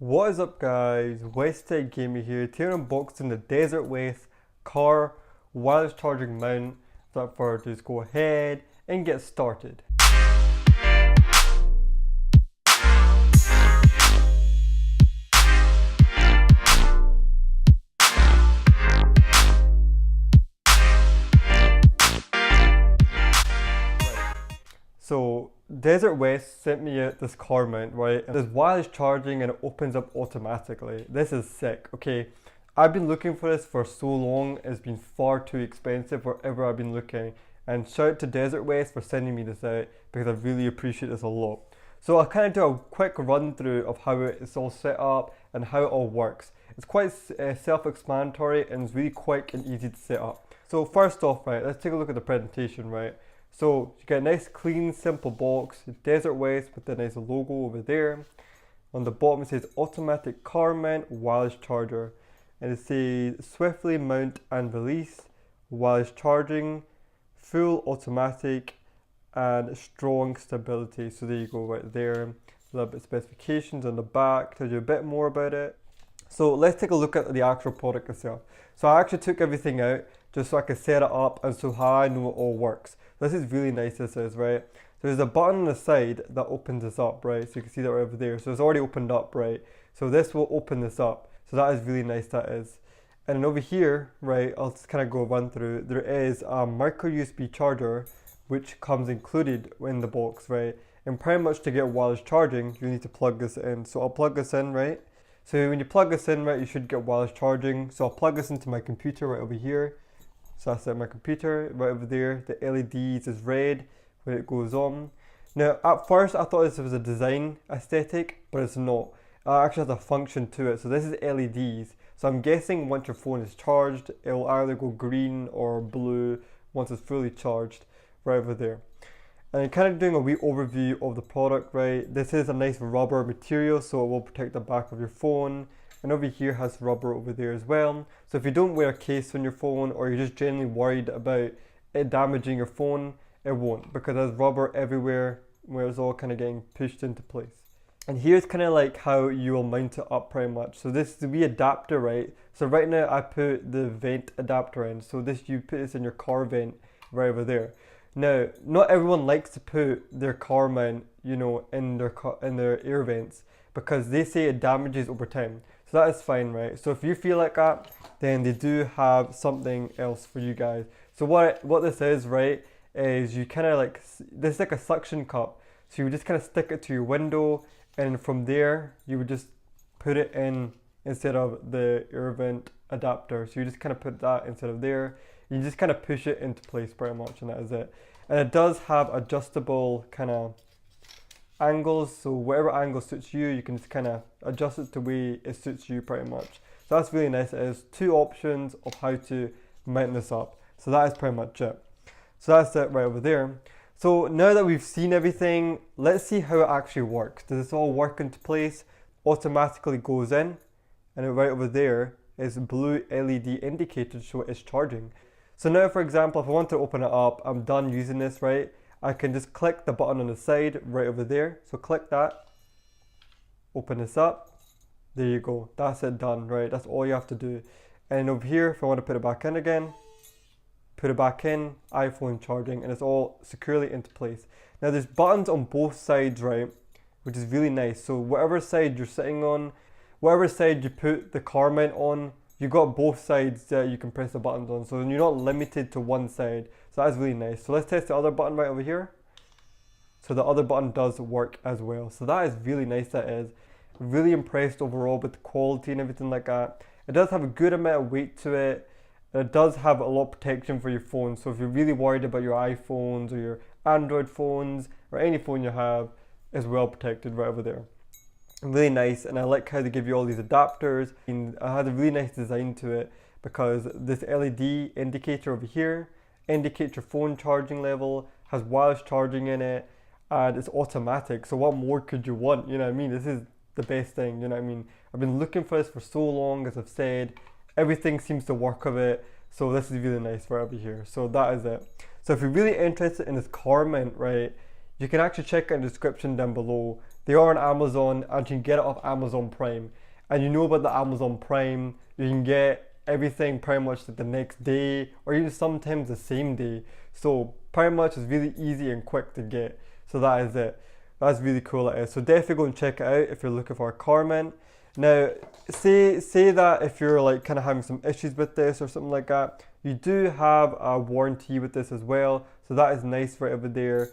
What is up guys, Westtech Gamer here, today unboxing the Desert West car wireless charging mount. Without further ado, just go ahead and get started. So Desert West sent me this car mount, right? There's wireless charging and it opens up automatically. This is sick. Okay, I've been looking for this for so long. It's been far too expensive wherever I've been looking. And shout out to Desert West for sending me this out because I really appreciate this a lot. So I'll kind of do a quick run through of how it's all set up and how it all works. It's quite self-explanatory and it's really quick and easy to set up. So first off, right, let's take a look at the presentation, right? So you get a nice clean simple box, Desert West with the nice logo over there. On the bottom it says automatic car mount wireless charger, and it says swiftly mount and release, wireless charging, full automatic and strong stability. So there you go right there. A little bit of specifications on the back, tells you a bit more about it. So let's take a look at the actual product itself. So I actually took everything out just so I could set it up and so how I know it all works. This is really nice, this is, right? So there's a button on the side that opens this up, right? So you can see that right over there. So it's already opened up, right? So this will open this up. So that is really nice, that is. And then over here, right, I'll just kind of go run through. There is a micro USB charger, which comes included in the box, right? And pretty much to get wireless charging, you need to plug this in. So I'll plug this in, right? So when you plug this in, right, you should get wireless charging. So I'll plug this into my computer right over here. So that's my computer right over there. The LEDs is red when it goes on. Now at first I thought this was a design aesthetic, but it's not. It actually has a function to it. So this is LEDs. So I'm guessing once your phone is charged, it will either go green or blue once it's fully charged right over there. And kind of doing a wee overview of the product, right? This is a nice rubber material, so it will protect the back of your phone. And over here has rubber over there as well. So if you don't wear a case on your phone or you're just generally worried about it damaging your phone, it won't, because there's rubber everywhere where it's all kind of getting pushed into place. And here's kind of like how you will mount it up pretty much. So this is the wee adapter, right? So right now I put the vent adapter in. So this, you put this in your car vent right over there. Now, not everyone likes to put their car mount, you know, in their air vents because they say it damages over time. So that is fine, right? So if you feel like that, then they do have something else for you guys. So what this is, right, is you kind of like, this is like a suction cup. So you would just kind of stick it to your window, and from there, you would just put it in instead of the air vent adapter. So you just kind of put that instead of there. You just kind of push it into place pretty much, and that is it. And it does have adjustable kind of angles, so whatever angle suits you, you can just kind of adjust it the way it suits you pretty much. So that's really nice. It has two options of how to mount this up. So that is pretty much it. So that's it right over there. So now that we've seen everything, let's see how it actually works. Does this all work into place? Automatically goes in, and right over there is blue LED indicator to show it's charging. So now, for example, if I want to open it up, I'm done using this, right? I can just click the button on the side right over there. So click that, open this up. There you go. That's it, done, right? That's all you have to do. And over here, if I want to put it back in again, put it back in, iPhone charging, and it's all securely into place. Now there's buttons on both sides, right? Which is really nice. So whatever side you're sitting on, whatever side you put the car mount on, you got both sides that you can press the buttons on, so you're not limited to one side. So that's really nice. So let's test the other button right over here. So the other button does work as well. So that is really nice, that is. Really impressed overall with the quality and everything like that. It does have a good amount of weight to it. And it does have a lot of protection for your phone. So if you're really worried about your iPhones or your Android phones or any phone you have, it's well protected right over there. Really nice, and I like how they give you all these adapters, and I had a really nice design to it because this LED indicator over here indicates your phone charging level, has wireless charging in it, and it's automatic. So what more could you want? You know what I mean? This is the best thing, you know what I mean? I've been looking for this for so long, as I've said. Everything seems to work of it, so this is really nice right over here. So that is it. So if you're really interested in this car mount, right, you can actually check out the description down below. they are on Amazon and you can get it off Amazon Prime. And you know about the Amazon Prime, you can get everything pretty much like the next day or even sometimes the same day. So pretty much it's really easy and quick to get. So that is it. That's really cool it is. So definitely go and check it out if you're looking for a car mint. Now, say that if you're like kind of having some issues with this or something like that, you do have a warranty with this as well. So that is nice right over there.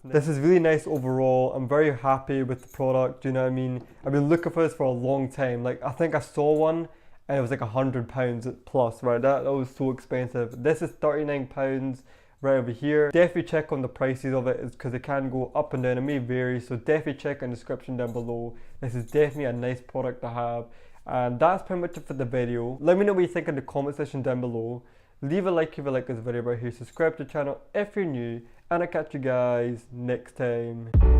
This is really nice overall. I'm very happy with the product, do you know what I mean? I've been looking for this for a long time. Like I think I saw one and it was like £100 plus, right? That was so expensive. This is £39 right over here. Definitely check on the prices of it because it can go up and down. It may vary, so definitely check in the description down below. This is definitely a nice product to have. And that's pretty much it for the video. Let me know what you think in the comment section down below. Leave a like if you like this video right here. Subscribe to the channel if you're new. And I'll catch you guys next time.